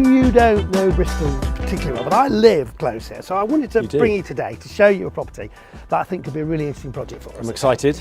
you don't know Bristol particularly well, but I live close here, so I wanted to bring you today to show you a property that I think could be a really interesting project for us. I'm excited,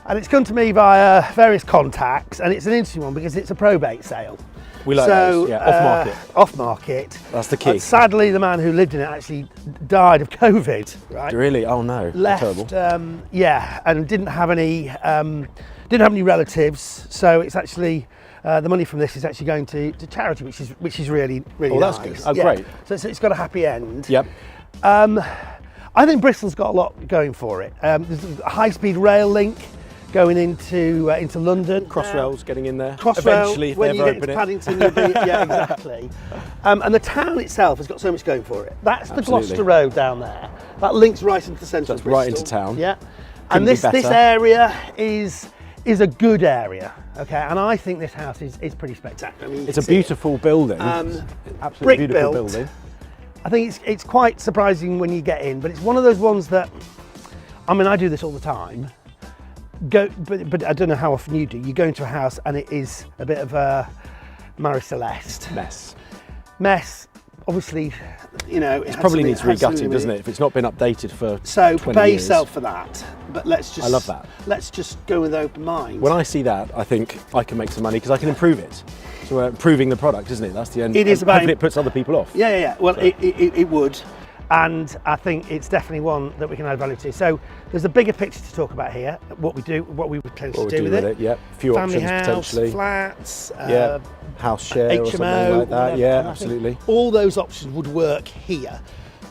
And it's come to me via various contacts, and it's an interesting one because it's a probate sale. We like those, yeah, off market. Off market. That's the key. Sadly, the man who lived in it actually died of COVID, right? Really? Oh no, Left, terrible. yeah, and didn't have any relatives, so it's actually, the money from this is actually going to charity, which is really nice. Oh, that's good. Oh, yeah. Great. So it's got a happy end. Yep. I think Bristol's got a lot going for it. There's a high-speed rail link going into London. Crossrails getting in there. Crossrail, eventually, if when they you ever get open to it. Paddington, you'll be, yeah, exactly. And the town itself has got so much going for it. That's the Absolutely. Gloucester Road down there. That links right into the centre of That's Bristol. right into town. Yeah. Couldn't And be this better. area is a good area, okay? And I think this house is pretty spectacular. I mean, It's a beautiful building. Absolutely brick beautiful built. building. I think it's quite surprising when you get in, but it's one of those ones that, I mean, I do this all the time. But I don't know how often you do. You go into a house and it is a bit of a Marie Celeste. Mess. Obviously, you know, It probably needs regutting, doesn't it? If it's not been updated for So 20 prepare years. yourself for that. But let's just. I love that. Let's just go with open mind. When I see that, I think I can make some money because I can improve it. So we're improving the product, isn't it? That's the end. It is about. Hopefully it puts other people off. Yeah. Well, So. it would. And I think it's definitely one that we can add value to. So there's a bigger picture to talk about here. What we do, what we would potentially What we do with it. Yeah, a few Family options house, potentially. flats, Yeah, house share HMO, or something like that. whatever. Yeah, And I think absolutely. all those options would work here.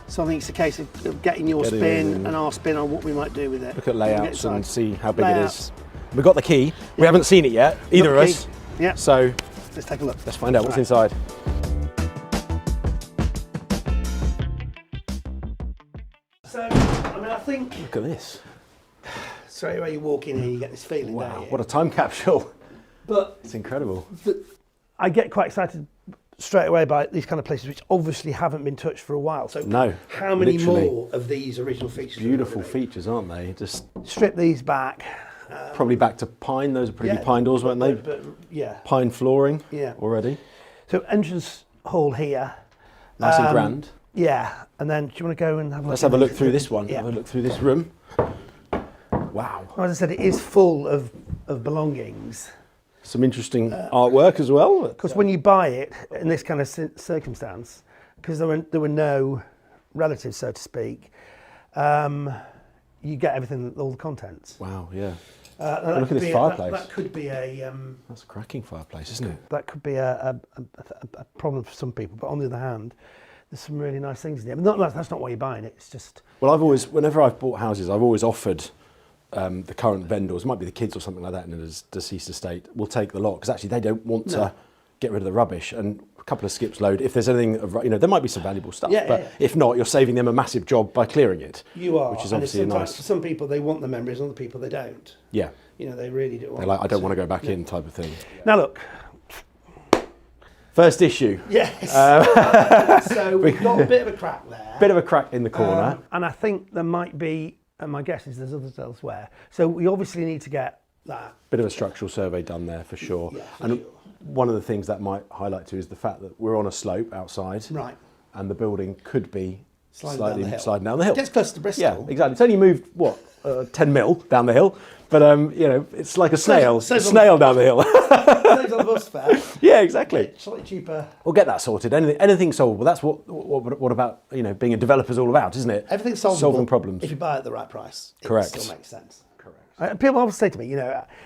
So I think it's a case of getting your Getting spin in. and our spin on what we might do with it. Look at We can get layouts and inside. see how big Layouts. it is. We've got the key. We haven't seen it yet, either of Got the us. key. Yeah. So Let's take a look. let's find out what's Right. inside. So, I mean, I think Look at this. straight away you walk in here, you get this feeling, Wow, don't you? what a time capsule. But It's incredible. I get quite excited straight away by these kind of places which obviously haven't been touched for a while. So No, how many literally. more of these original features? Beautiful are there? features, aren't they? Just Strip these back. probably back to pine. Those are pretty Yeah, pine doors, weren't they? But, yeah. Pine flooring Yeah. already. So entrance hall here. Nice and grand. Yeah, and then do you want to go and have a look? Let's have a look through this one. Yeah. Have a look through this room. Wow. As I said, it is full of belongings. Some interesting artwork as well. Because when you buy it in this kind of circumstance, because there were no relatives, so to speak, you get everything, all the contents. Wow, yeah. That look could at this be fireplace. That could be a That's a cracking fireplace, isn't it? that could be a problem for some people. But on the other hand, there's some really nice things in there. But that's not why you're buying it. It's just Well, whenever I've bought houses, I've always offered the current vendors, might be the kids or something like that in a deceased estate, will take the lot because actually they don't want to get rid of the rubbish. And a couple of skips load, if there's anything, there might be some valuable stuff, but if not, you're saving them a massive job by clearing it. you are, which is and obviously sometimes nice. for some people they want the memories, other people they don't. Yeah, They really do. they're like, I don't want to go back in type of thing. Now look. First issue. Yes. So we've got a bit of a crack there. Bit of a crack in the corner. And I think there might be, and my guess is there's others elsewhere. So we obviously need to get that. Bit of a structural survey done there for sure. Yeah, for and sure. one of the things that might highlight too is the fact that we're on a slope outside. Right. And the building could be Sliding down the hill. sliding down the hill. Gets close to Bristol. Yeah, exactly. It's only moved, 10 mil down the hill. But, it's like a snail. saves on- snail down the hill. Saves on the bus fare. Yeah, exactly. Slightly cheaper. We'll get that sorted. Anything solvable. That's what about, being a developer's all about, isn't it? Everything's solvable. Solving problems. If you buy it at the right price. Correct. It still makes sense. Correct. People always say to me,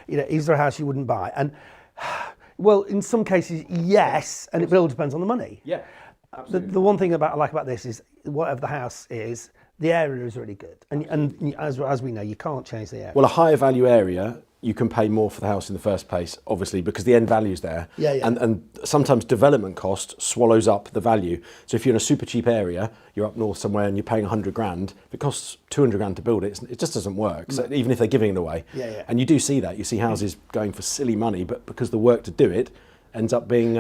is there a house you wouldn't buy? And, well, in some cases, yes, and it all depends on the money. Yeah, absolutely. The one thing I like about this is whatever the house is, the area is really good. And as we know, you can't change the area. Well, a higher value area, you can pay more for the house in the first place, obviously, because the end value's there. Yeah. And sometimes development cost swallows up the value. So if you're in a super cheap area, you're up north somewhere and you're paying 100 grand, if it costs 200 grand to build it, it just doesn't work. So even if they're giving it away. Yeah. And you do see that. You see houses going for silly money, but because the work to do it ends up being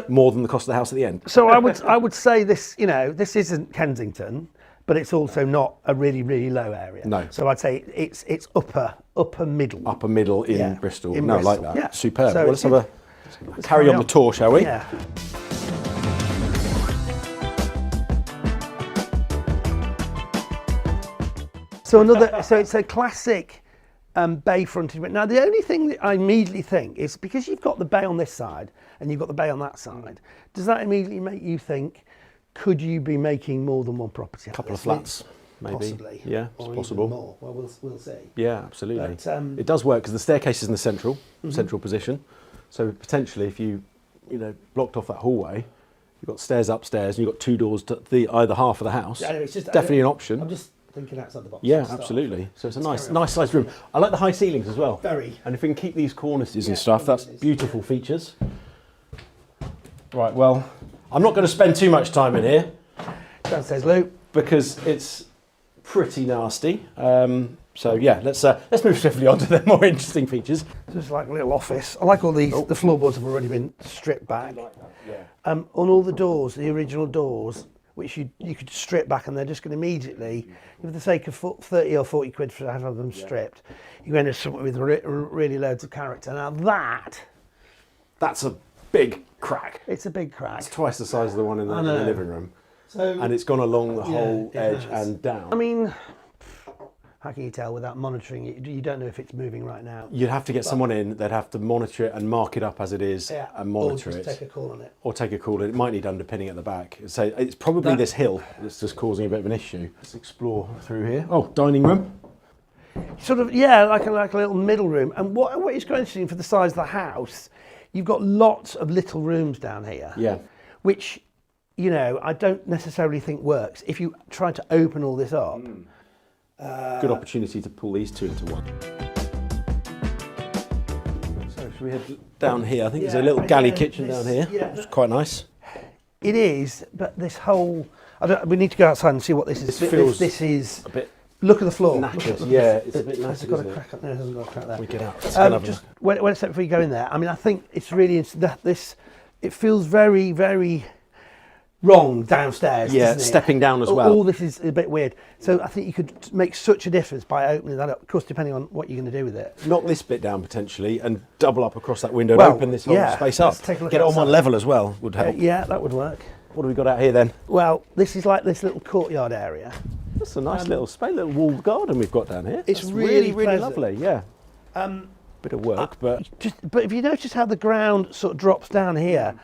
more than the cost of the house at the end. So I would say this, this isn't Kensington, but it's also not a really, really low area. No. So I'd say it's upper middle. Upper middle in Yeah, Bristol. in I Bristol. like that. Yeah. Superb. So well, let's carry on the tour, shall we? Yeah. So it's a classic bay fronted. Now the only thing that I immediately think is because you've got the bay on this side and you've got the bay on that side, does that immediately make you think, could you be making more than one property? A couple of flats, maybe. Possibly. Yeah, it's possible. Even more. Well, we'll see. Yeah, absolutely. But, it does work because the staircase is in the central position. So potentially, if you blocked off that hallway, you've got stairs upstairs and you've got 2 doors to either half of the house. Yeah, it's just, definitely an option. I'm just thinking outside the box. Yeah, absolutely. So it's a nice sized room. I like the high ceilings as well. Very. And if we can keep these cornices and stuff, that's beautiful features. Right, well, I'm not going to spend too much time in here. Downstairs loo. Because it's pretty nasty. So yeah, let's move swiftly on to the more interesting features. So it's like a little office. I like all these. The floorboards have already been stripped back. I like that, yeah. On all the doors, the original doors, which you could strip back, and they're just going to immediately, for the sake of 30 or 40 quid for having them stripped, you're going to something with really loads of character. Now that's a big crack. it's a big crack. It's twice the size of the one in the living room. So, and it's gone along the whole edge has. and down. I mean, how can you tell without monitoring it? You don't know if it's moving right now. You'd have to get someone in, they'd have to monitor it and mark it up as it is and monitor or it. take a call on it. Or take a call. It might need underpinning at the back. So it's probably this hill that's just causing a bit of an issue. Let's explore through here. Oh, dining room. Sort of, yeah, like a little middle room. And what is quite interesting for the size of the house, you've got lots of little rooms down here. Yeah. Which, I don't necessarily think works. If you try to open all this up. Good opportunity to pull these two into one. So should we head down here? I think there's a little galley kitchen down here. Yeah. It's quite nice. It is, but this whole... we need to go outside and see what this is. This is... a bit... Look at the floor. Knackered, yeah, it's a bit knackered. Has it got a crack up there? It hasn't got a crack there. We get out. Just wait a second before you go in there. I mean, I think it's really... It feels very, very... wrong downstairs. Yeah, stepping down as well. All this is a bit weird. So I think you could make such a difference by opening that up. Of course, depending on what you're going to do with it. Knock this bit down potentially and double up across that window and open this whole space up. Take a look Get it on one level as well would help. Yeah, that would work. What have we got out here then? Well, this is like this little courtyard area. That's a nice little space, little walled garden we've got down here. It's That's really lovely. Yeah. Bit of work, but if you notice how the ground sort of drops down here,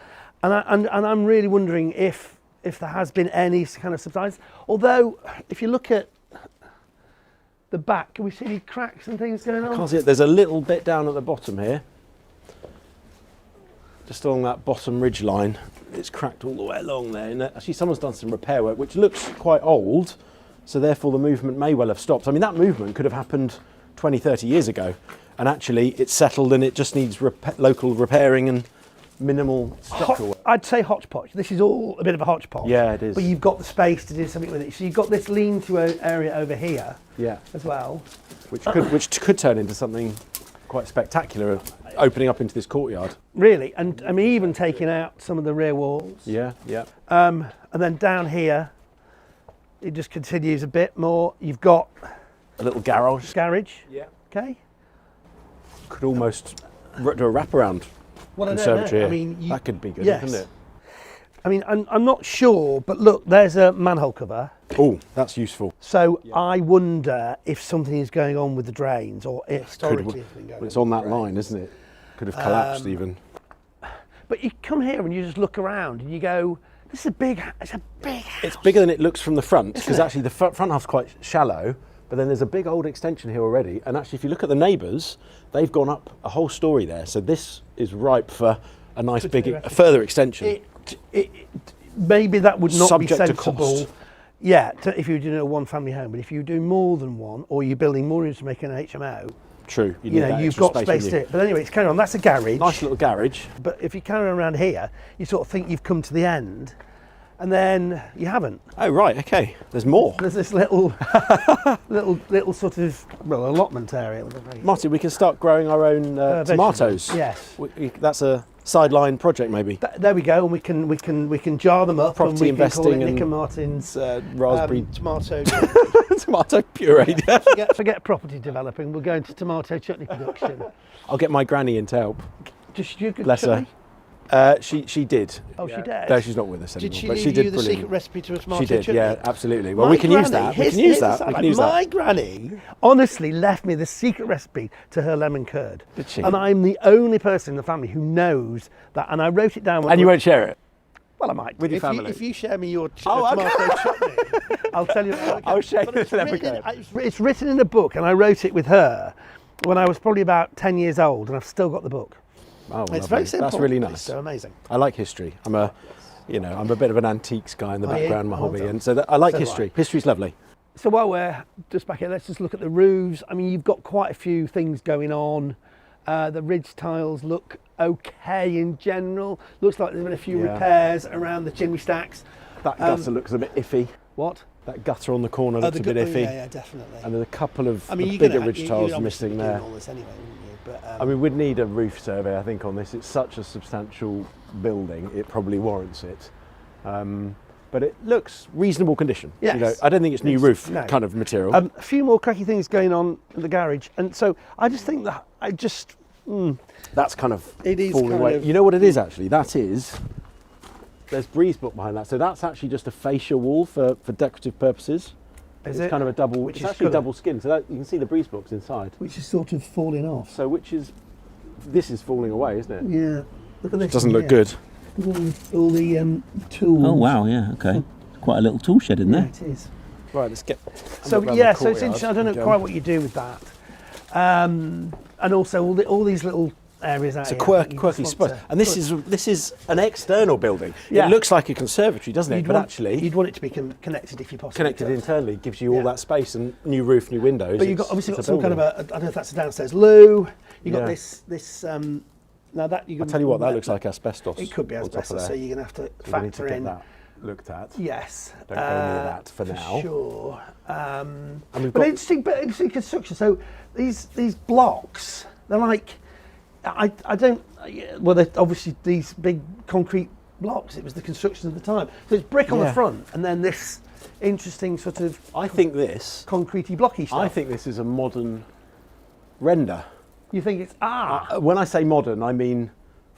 and I'm really wondering if there has been any kind of subsidence. Although, if you look at the back, can we see any cracks and things going on? I can't see it. There's a little bit down at the bottom here. Just along that bottom ridge line. It's cracked all the way along there. And actually, someone's done some repair work, which looks quite old. So therefore, the movement may well have stopped. I mean, that movement could have happened 20, 30 years ago. And actually, it's settled and it just needs local repairing and minimal structural work. I'd say hodgepodge. This is all a bit of a hodgepodge. Yeah, it is. But you've got the space to do something with it. So you've got this lean-to area over here. Yeah. As well. Which could turn into something quite spectacular, opening up into this courtyard. Really, and I mean, even taking out some of the rear walls. Yeah, yeah. And then down here, it just continues a bit more. You've got a little garage. Yeah. Okay. Could almost do a wraparound. Well, conservatory. I mean, that could be good, couldn't it? I mean, I'm not sure, but look, there's a manhole cover. Oh, that's useful. So I wonder if something is going on with the drains, or historically it's been going on. It's on that line, isn't it? Could have collapsed even. But you come here and you just look around and you go, this is a big house. It's bigger than it looks from the front, because actually the front half's quite shallow, but then there's a big old extension here already. And actually, if you look at the neighbours, they've gone up a whole story there. So this is ripe for a nice further extension. Maybe that would not Subject be to sensible. cost. Yeah, if you're doing a one-family home, but if you do more than one, or you're building more rooms to make an HMO, true, you've got space to it. But anyway, it's carrying on. That's a garage. Nice little garage. But if you carry on around here, you sort of think you've come to the end, and then you haven't. Oh right, okay. There's more. There's this little, little sort of allotment area. Martin, we can start growing our own tomatoes. Yes, that's a sideline project, maybe. There we go, and we can jar them up. Property and we investing can call it and Nick and Martin's raspberry tomato. tomato puree. Forget property developing. We'll go into tomato chutney production. I'll get my granny in to help. Just you could Bless her. She did. Oh, she did? No, she's not with us anymore. Did she but leave she did you the brilliant. secret recipe to a tomato She did, chutney? yeah, absolutely. Well, My we can use granny- that. We here's- can use here's that. the We side. can use My that. granny honestly left me the secret recipe to her lemon curd. Did she? And I'm the only person in the family who knows that. And I wrote it down. And you won't share it? Well, I might. With your if family? if you share me your Oh, tomato chutney, I'll tell you. I'll share But you it's the lemon written, curd. it's written in a book, and I wrote it with her when I was probably about 10 years old, and I've still got the book. Oh, It's lovely. very simple. That's really It's nice. so amazing. I like history. I'm a bit of an antiques guy in the Are you? background, my Well hobby, done. and so I like So do history. I. History's lovely. So while we're just back here, let's just look at the roofs. I mean, you've got quite a few things going on. The ridge tiles look okay in general. Looks like there's been a few Yeah. repairs around the chimney stacks. That gutter looks a bit iffy. What? That gutter on the corner looks a bit iffy. Yeah, definitely. And there's a couple of I mean, the you're bigger gonna, ridge you- tiles you'd obviously missing be doing there. all this anyway, wouldn't you? But, I mean, we'd need a roof survey, I think, on this. It's such a substantial building, it probably warrants it. But it looks reasonable condition. Yes. You know, I don't think it's new roof no. kind of material. a few more cracky things going on in the garage, and so I just think that That's kind of It is falling kind away. of- You know what it is actually? There's breeze block behind that. So that's actually just a fascia wall for decorative purposes. is It's it? kind of a double, Which it's is actually good. double skin. So that, you can see the breeze blocks inside. Which is sort of falling off. So this is falling away, isn't it? Yeah. Look at this. Doesn't look here. good. All the tools. Oh wow, yeah, okay. Quite a little tool shed in Yeah, there. it is. Right, let's get. So look round yeah, the so it's courtyard interesting. I don't know again. quite what you do with that, and also all these little areas out It's a here. quirky you just want spot, to and this put- is an external building. Yeah. It looks like a conservatory, doesn't it? You'd But want, actually, you'd want it to be connected if you possibly connected could. internally gives you all Yeah. that space and new roof, new windows. But you've got obviously It's got some kind of building. a I don't know if that's a downstairs loo. You got Yeah. this. Now that you I'll tell you what, that looks like asbestos. It could be on top of asbestos, so there. you're gonna have to So we need to factor get in. that looked at. Yes. Don't go near that for now. Sure. And we've But got- interesting construction. So these blocks, they're like, I don't. Well, they're obviously these big concrete blocks. It was the construction of the time. So it's brick on the Yeah. front, and then this interesting sort of I think this. concretey blocky stuff. I think this is a modern render. You think it's When I say modern, I mean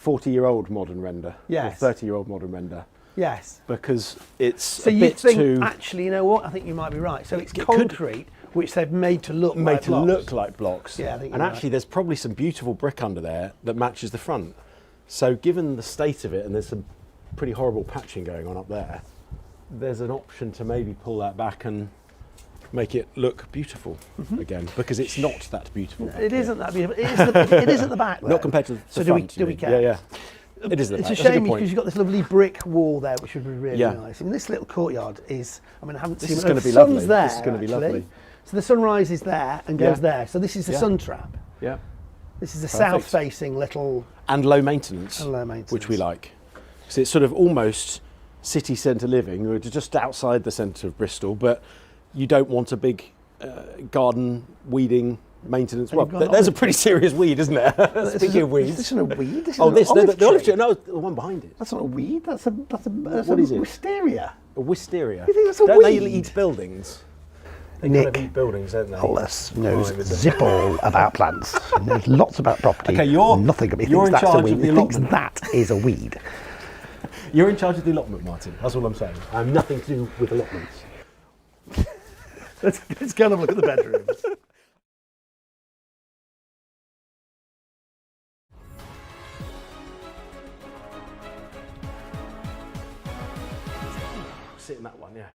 40-year-old modern render. Yes. Or 30-year-old modern render. yes. Because it's So a you bit think too actually, you know what? I think you might be right. So it's It could- concrete, which they've made to look made like to blocks. look like blocks. Yeah, I think and you're actually right. there's probably some beautiful brick under there that matches the front. So given the state of it, and there's some pretty horrible patching going on up there, there's an option to maybe pull that back and make it look beautiful again, because it's not that beautiful. back It here. isn't that beautiful. It is at the back. Not though. compared to the So front. do you we mean. care? Yeah, yeah. It is the It's back. a That's shame good point. because you've got this lovely brick wall there, which would be really Yeah. nice. I mean, this little courtyard is. I mean, I haven't This seen is it. gonna The be sun's lovely. There, This is gonna be actually. lovely. So the sun rises there and goes Yeah. there. So this is the Yeah. sun trap. Yeah. This is a Perfect. south-facing little. And low maintenance. And low maintenance. Which we like. So it's sort of almost city centre living. We're just outside the centre of Bristol, but you don't want a big garden weeding maintenance. And Well, you've got there's a olive pretty serious weed, isn't there? Speaking of weeds. This isn't a weed. This is Oh, an this, no, olive the olive tree. tree. No, the one behind it. That's not a weed. That's a What is it? wisteria. A wisteria. You think that's a Don't they weed? eat buildings? They Nick. kind of eat buildings, don't they? Hollis knows Oh, with the- zip all about plants. He knows lots about property. Okay, you're- nothing. He you're thinks in that's a charge weed. of the He thinks allotment. that is a weed. You're in charge of the allotment, Martin. That's all I'm saying. I have nothing to do with allotments. Let's go and have a look at the bedrooms. Sit in that one, yeah.